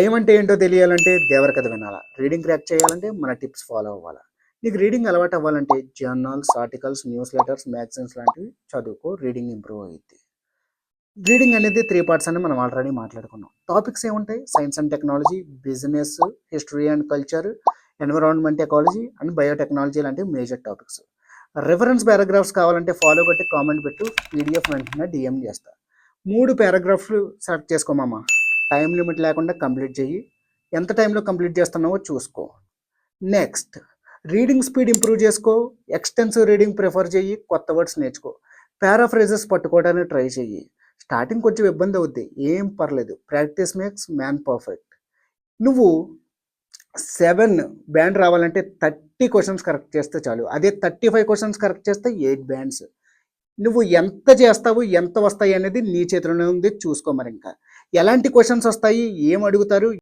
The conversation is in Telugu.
భయం అంటే ఏంటో తెలియాలంటే దేవర కథ వినాలా. రీడింగ్ క్రాక్ చేయాలంటే మన టిప్స్ ఫాలో అవ్వాలా. నీకు రీడింగ్ అలవాటు అవ్వాలంటే journals, articles, news letters, magazines లాంటివి చదువుకో. రీడింగ్ ఇంప్రూవ్ అయ్యిద్ది. రీడింగ్ అనేది 3 పార్ట్స్ అని మనం ఆల్రెడీ మాట్లాడుకున్నాం. టాపిక్స్ ఏముంటాయి? Science and technology, business, history and culture, environment ecology and biotechnology లాంటివి మేజర్ టాపిక్స్. రిఫరెన్స్ పారాగ్రాఫ్స్ కావాలంటే ఫాలో కొట్టి కామెంట్ పెట్టు. పీడిఎఫ్ వెంటనే డిఎం చేస్తా. 3 పారాగ్రాఫ్లు సెలెక్ట్ చేసుకోమమ్మా. టైం లిమిట్ లేకుండా కంప్లీట్ చెయ్యి. ఎంత టైంలో కంప్లీట్ చేస్తున్నావో చూసుకో. నెక్స్ట్, రీడింగ్ స్పీడ్ ఇంప్రూవ్ చేసుకో. ఎక్స్టెన్సివ్ రీడింగ్ ప్రిఫర్ చెయ్యి. కొత్త వర్డ్స్ నేర్చుకో. పారాఫ్రేజెస్ పట్టుకోవడానికి ట్రై చెయ్యి. స్టార్టింగ్ కొంచెం ఇబ్బంది అవుద్ది, ఏం పర్లేదు. Practice makes man perfect. నువ్వు 7 బ్యాండ్ రావాలంటే 30 క్వశ్చన్స్ కరెక్ట్ చేస్తే చాలు. అదే 35 క్వశ్చన్స్ కరెక్ట్ చేస్తే 8 బ్యాండ్స్. నువ్వు ఎంత చేస్తావు, ఎంత వస్తాయి అనేది నీ చేతిలోనే ఉంది. చూసుకో. మరి ఇంకా ఎలాంటి క్వశ్చన్స్ వస్తాయి, ఏం అడుగుతారు,